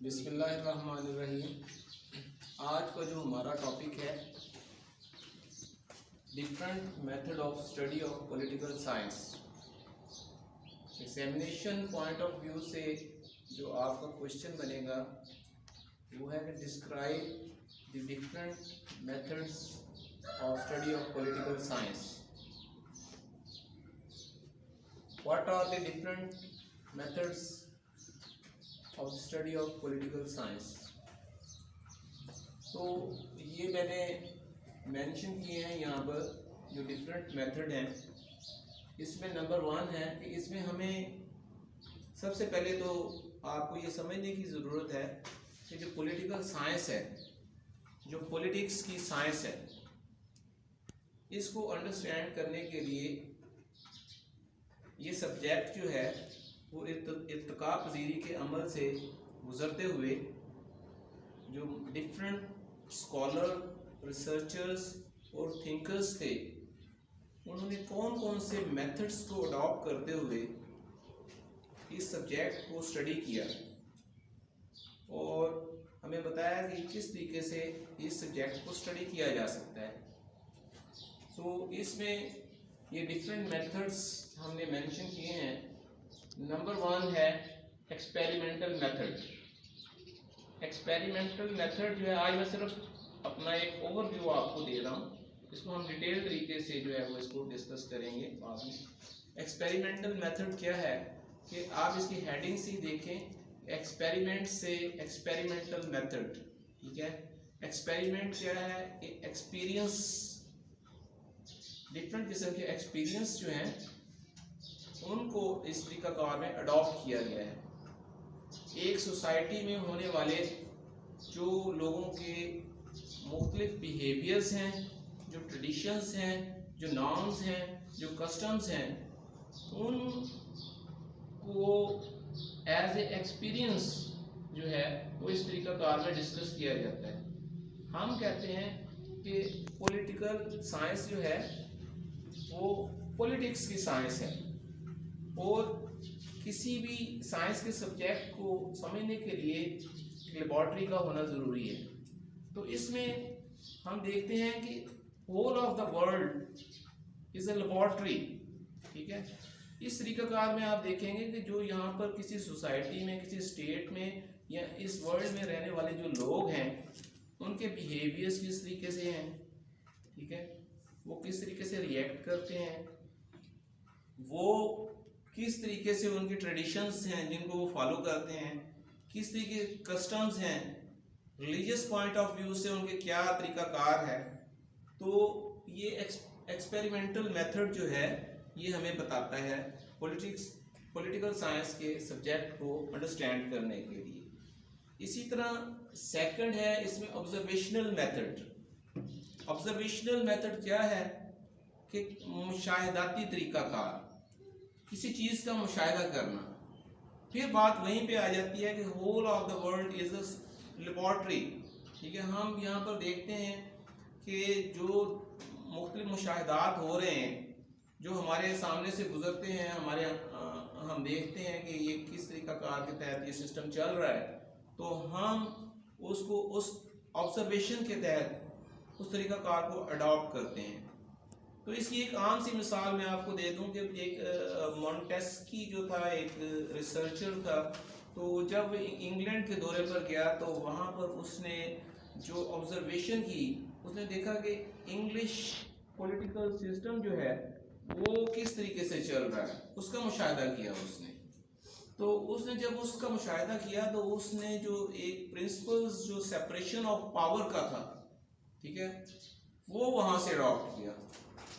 बिस्मिल्लाहिर्रहमानिर्रहीम। आज का जो हमारा टॉपिक है different method of study of political science. Examination point of view से जो आपका क्वेश्चन बनेगा वो है कि describe the different methods of study of political science. What are the different methods of study of political science. तो ये मैंने मेंशन किए हैं यहाँ पर जो डिफरेंट मेथड हैं। इसमें नंबर 1 है कि इसमें हमें सबसे पहले तो आपको ये समझने की ज़रूरत है कि जो पॉलिटिकल साइंस है, जो पॉलिटिक्स की साइंस है, इसको अंडरस्टैंड करने के लिए ये सब्जेक्ट जो है वो इर्तिका पज़ीरी के अमल से गुज़रते हुए जो डिफरेंट स्कॉलर, रिसर्चर्स और थिंकर्स थे, उन्होंने कौन कौन से मेथड्स को अडॉप्ट करते हुए इस सब्जेक्ट को स्टडी किया और हमें बताया कि किस तरीके से इस सब्जेक्ट को स्टडी किया जा सकता है। तो इसमें ये डिफरेंट मेथड्स हमने मेंशन किए हैं। नंबर 1 है एक्सपेरिमेंटल मेथड। एक्सपेरिमेंटल मेथड जो है, आज मैं सिर्फ अपना एक ओवरव्यू आपको दे रहा हूँ, इसको हम डिटेल तरीके से जो है वो इसको डिस्कस करेंगे बाद में। एक्सपेरिमेंटल मेथड क्या है कि आप इसकी हेडिंग से ही देखें, एक्सपेरिमेंट से एक्सपेरिमेंटल मेथड, ठीक है। एक्सपेरिमेंट क्या है कि एक्सपीरियंस, डिफरेंट किस्म के एक्सपीरियंस जो हैं उनको इस तरीक़ाकार में अडॉप्ट किया गया है। एक सोसाइटी में होने वाले जो लोगों के मुख्तलिफ बिहेवियर्स हैं, जो ट्रेडिशंस हैं, जो नॉर्म्स हैं, जो कस्टम्स हैं, उनको एज ए एक्सपीरियंस जो है वो इस तरीक़ाकार में डिस्कस किया जाता है। हम कहते हैं कि पॉलिटिकल साइंस जो है वो पॉलिटिक्स की साइंस है और किसी भी साइंस के सब्जेक्ट को समझने के लिए लेबॉर्ट्री का होना ज़रूरी है। तो इसमें हम देखते हैं कि whole of the world is a laboratory, ठीक है। इस तरीक़ाकार में आप देखेंगे कि जो यहाँ पर किसी सोसाइटी में, किसी स्टेट में या इस वर्ल्ड में रहने वाले जो लोग हैं उनके बिहेवियर्स किस तरीके से हैं, ठीक है, वो किस तरीके से रिएक्ट करते हैं, वो किस तरीके से उनकी ट्रेडिशंस हैं जिनको वो फॉलो करते हैं, किस तरीके कस्टम्स हैं, रिलीजियस पॉइंट ऑफ व्यू से उनके क्या तरीक़ाकार है। तो ये एक्सपेरिमेंटल मेथड जो है ये हमें बताता है पॉलिटिकल साइंस के सब्जेक्ट को अंडरस्टैंड करने के लिए। इसी तरह सेकंड है इसमें ऑब्जर्वेशनल मेथड। ऑब्जर्वेशनल मेथड क्या है कि मुशाहिदाती तरीक़ाकार, किसी चीज़ का मुशाहिदा करना। फिर बात वहीं पे आ जाती है कि whole of the world is a laboratory, ठीक है। हम यहाँ पर देखते हैं कि जो मुख्तलिफ मुशाहिदात हो रहे हैं, जो हमारे सामने से गुजरते हैं, हम देखते हैं कि ये किस तरीक़ाकार के तहत ये सिस्टम चल रहा है, तो हम उसको उस ऑब्जर्वेशन के तहत उस तरीक़ाकार को अडॉप्ट करते हैं। तो इसकी एक आम सी मिसाल मैं आपको दे दूं कि एक मॉन्टेस्की जो था, एक रिसर्चर था, तो जब इंग्लैंड के दौरे पर गया तो वहाँ पर उसने जो ऑब्जर्वेशन की, उसने देखा कि इंग्लिश पॉलिटिकल सिस्टम जो है वो किस तरीके से चल रहा है, उसका मुशाहिदा किया उसने। तो उसने जब उसका मुशाहिदा किया तो उसने जो एक प्रिंसिपल्स जो सेपरेशन ऑफ पावर का था, ठीक है, वो वहाँ से अडॉप्ट किया।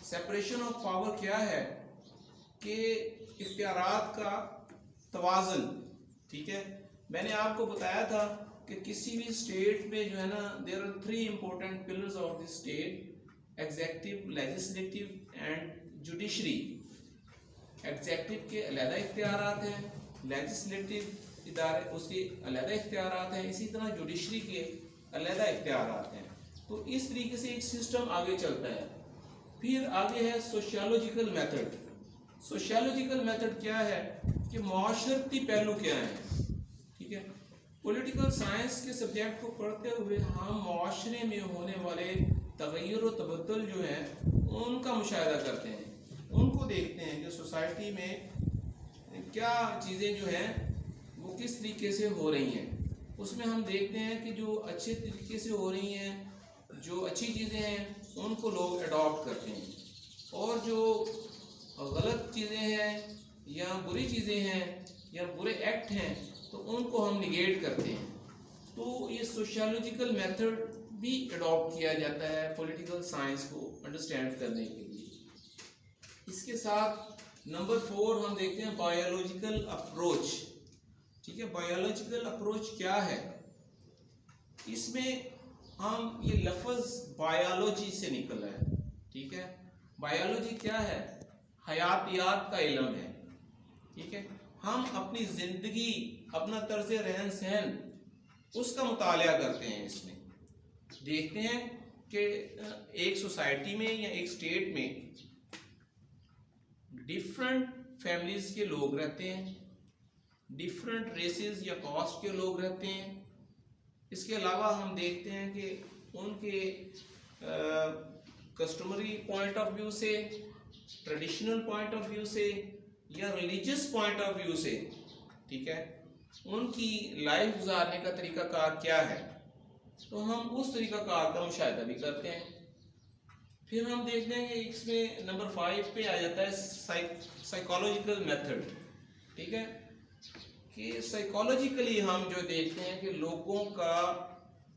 सेपरेशन ऑफ पावर क्या है कि इख्तियारात का तवाज़ुन, ठीक है। मैंने आपको बताया था कि किसी भी स्टेट में जो है ना, there are 3 important pillars of the state: executive, legislative and judiciary. Executive के अलग इख्तियारात हैं, लेजिस्लेटिव इदारे उसके अलग इख्तियारात हैं, इसी तरह जुडिशरी के अलग इख्तियारात हैं। तो इस तरीके से एक सिस्टम आगे चलता है। फिर आगे है सोशियोलॉजिकल मेथड। सोशियोलॉजिकल मेथड क्या है कि माशरती पहलू क्या है, ठीक है। पॉलिटिकल साइंस के सब्जेक्ट को पढ़ते हुए हम माशरे में होने वाले तगय्युर व तबद्दुल जो है उनका मुशाहिदा करते हैं, उनको देखते हैं कि सोसाइटी में क्या चीज़ें जो हैं वो किस तरीके से हो रही हैं। उसमें हम देखते हैं कि जो अच्छे तरीके से हो रही हैं, जो अच्छी चीज़ें हैं उनको लोग अडॉप्ट करते हैं, और जो गलत चीज़ें हैं या बुरी चीज़ें हैं या बुरे एक्ट हैं तो उनको हम निगेट करते हैं। तो ये सोशियोलॉजिकल मेथड भी अडॉप्ट किया जाता है पॉलिटिकल साइंस को अंडरस्टैंड करने के लिए। इसके साथ नंबर 4 हम देखते हैं बायोलॉजिकल अप्रोच। ठीक है, बायोलॉजिकल अप्रोच क्या है? इसमें हम ये लफ्ज़ बायोलॉजी से निकला है। ठीक है, बायोलॉजी क्या है? हयातियात का इल्म है। ठीक है, हम अपनी ज़िंदगी, अपना तर्ज रहन सहन उसका मुतालिया करते हैं। इसमें देखते हैं कि एक सोसाइटी में या एक स्टेट में डिफरेंट फैमिलीज़ के लोग रहते हैं, डिफरेंट रेसेस या कास्ट के लोग रहते हैं। इसके अलावा हम देखते हैं कि उनके कस्टमरी पॉइंट ऑफ व्यू से, ट्रेडिशनल पॉइंट ऑफ व्यू से या रिलीजियस पॉइंट ऑफ व्यू से, ठीक है, उनकी लाइफ गुजारने का तरीकाकार क्या है, तो हम उस तरीकाकार का मुशाहिदा भी करते हैं। फिर हम देखते हैं कि इसमें नंबर 5 पे आ जाता है साइकोलॉजिकल मेथड। ठीक है, कि साइकोलॉजिकली हम जो देखते हैं कि लोगों का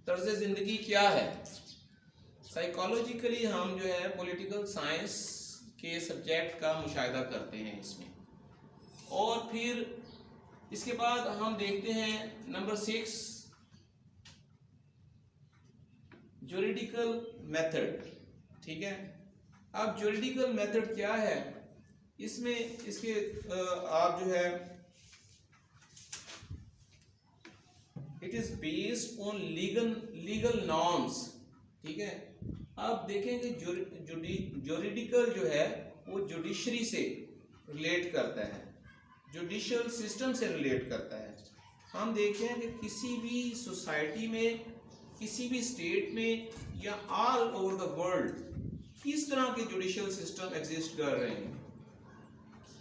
तर्ज ज़िंदगी क्या है। साइकोलॉजिकली हम जो है पॉलिटिकल साइंस के सब्जेक्ट का मुशाहिदा करते हैं इसमें। और फिर इसके बाद हम देखते हैं नंबर 6 ज्यूरिडिकल मेथड। ठीक है, अब ज्यूरिडिकल मेथड क्या है? इसमें इसके आप जो है it is based on legal norms. ठीक है, अब देखें कि ज्यूरिडिकल जो है वो जुडिशरी से रिलेट करता है, जुडिशियल सिस्टम से रिलेट करता है। हम देखते हैं कि किसी भी सोसाइटी में, किसी भी स्टेट में या ऑल ओवर द वर्ल्ड किस तरह के जुडिशियल सिस्टम एग्जिस्ट कर रहे हैं,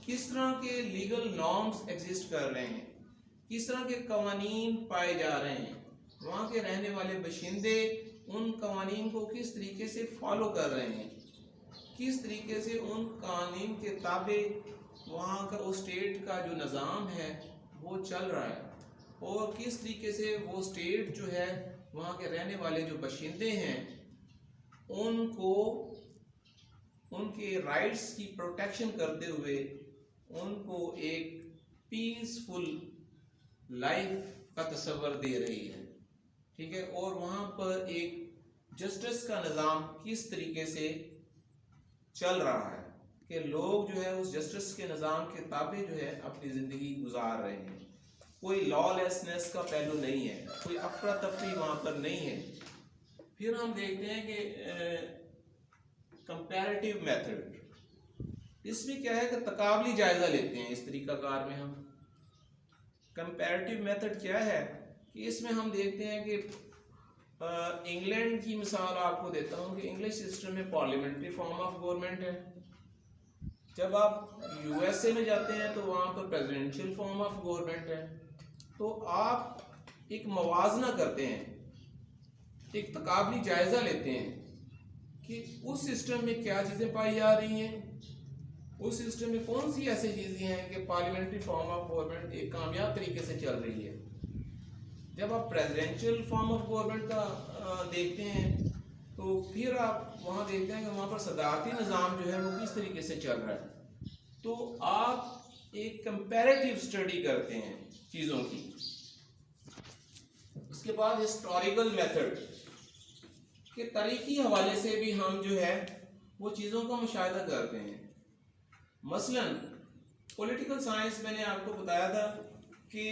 किस तरह के लीगल नॉर्म्स एग्जिस्ट कर रहे हैं, किस तरह के कवानीन पाए जा रहे हैं, वहाँ के रहने वाले बाशिंदे उन कवानीन को किस तरीके से फॉलो कर रहे हैं, किस तरीके से उन कानून के ताबे वहाँ का उस स्टेट का जो निज़ाम है वो चल रहा है, और किस तरीके से वो स्टेट जो है वहाँ के रहने वाले जो बाशिंदे हैं उनको उनके राइट्स की प्रोटेक्शन करते हुए उनको एक पीसफुल लाइफ का तस्वर दे रही है। ठीक है, और वहाँ पर एक जस्टिस का निज़ाम किस तरीके से चल रहा है कि लोग जो है उस जस्टिस के निज़ाम के ताबे जो है अपनी ज़िंदगी गुजार रहे हैं। कोई लॉलेसनेस का पहलू नहीं है, कोई अफरा तफरी वहाँ पर नहीं है। फिर हम देखते हैं कि कंपैरेटिव मेथड, इसमें क्या है कि तकाबली जायज़ा लेते हैं। इस तरीकाकार में हम कंपैरेटिव मेथड क्या है कि इसमें हम देखते हैं कि इंग्लैंड की मिसाल आपको देता हूँ कि इंग्लिश सिस्टम में पार्लियामेंट्री फॉर्म ऑफ गवर्नमेंट है। जब आप यूएसए में जाते हैं तो वहाँ पर प्रेसिडेंशियल फॉर्म ऑफ गवर्नमेंट है। तो आप एक मवाजना करते हैं, एक तकाबली जायज़ा लेते हैं कि उस सिस्टम में क्या चीज़ें पाई जा रही हैं, उस सिस्टम में कौन सी ऐसी चीज़ें हैं कि पार्लियामेंट्री फॉर्म ऑफ गवर्नमेंट एक कामयाब तरीके से चल रही है। जब आप प्रेसिडेंशियल फॉर्म ऑफ गवर्नमेंट का देखते हैं तो फिर आप वहाँ देखते हैं कि वहाँ पर सदारती निज़ाम जो है वो किस तरीके से चल रहा है। तो आप एक कंपैरेटिव स्टडी करते हैं चीज़ों की। इसके बाद हिस्टोरिकल मेथड के तारीखी हवाले से भी हम जो है वो चीज़ों का मुशाहिदा करते हैं। मसलन पॉलिटिकल साइंस मैंने आपको बताया था कि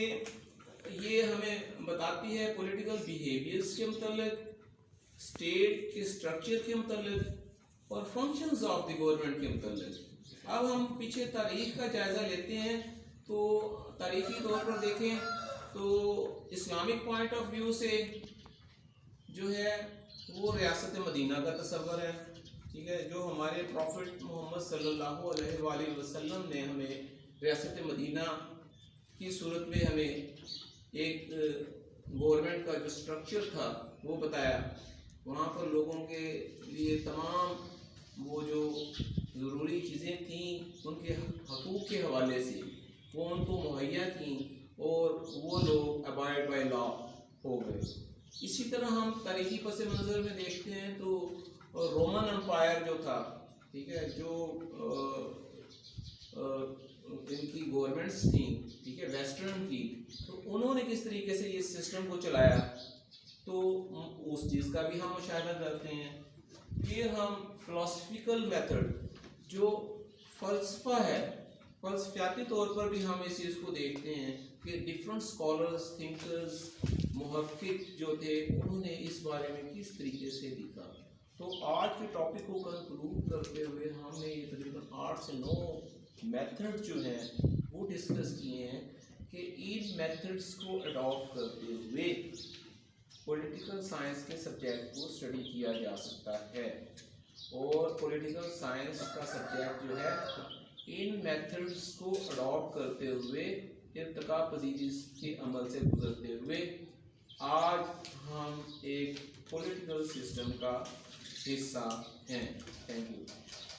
ये हमें बताती है पॉलिटिकल बिहेवियर्स के मतलब, स्टेट के स्ट्रक्चर के मतलब और फंक्शंस ऑफ द गवर्नमेंट के मतलब। अब हम पीछे तारीख का जायज़ा लेते हैं तो तारीखी तौर पर देखें तो इस्लामिक पॉइंट ऑफ व्यू से जो है वो रियासत मदीना का तस्वर है, ठीक है, जो हमारे प्रॉफिट मोहम्मद सल्लल्लाहु अलैहि वसल्लम ने हमें रियासत मदीना की सूरत में हमें एक गवर्नमेंट का जो स्ट्रक्चर था वो बताया। वहाँ पर लोगों के लिए तमाम वो जो ज़रूरी चीज़ें थीं उनके हकूक़ के हवाले से वो उनको मुहैया थीं और वो लोग अबाइड बाय लॉ हो गए। इसी तरह हम तारीखी पस मंज़र में देखते हैं तो रोमन एम्पायर जो था, ठीक है, जो इनकी गवर्नमेंट्स थी, ठीक है, वेस्टर्न की, तो उन्होंने किस तरीके से ये सिस्टम को चलाया, तो उस चीज़ का भी हम मुशाहिदा करते हैं। फिर हम फिलोसफिकल मेथड जो फ़लसफ़ा है, फ़लसफ़ियाती तौर पर भी हम इस चीज़ को देखते हैं कि डिफरेंट स्कॉलर्स, थिंकर्स, मुहक्किक जो थे उन्होंने इस बारे में किस तरीके से लिखा। तो आज के टॉपिक को कंक्लूड करते हुए हमने ये तकरीबन 8 से 9 मेथड जो हैं वो डिस्कस किए हैं कि इन मेथड्स को अडॉप्ट करते हुए पॉलिटिकल साइंस के सब्जेक्ट को स्टडी किया जा सकता है। और पॉलिटिकल साइंस का सब्जेक्ट जो है इन मेथड्स को अडॉप्ट करते हुए इर्तिका पजीरी के अमल से गुजरते हुए आज हम एक पॉलिटिकल सिस्टम का हिस्सा हैं। Thank you.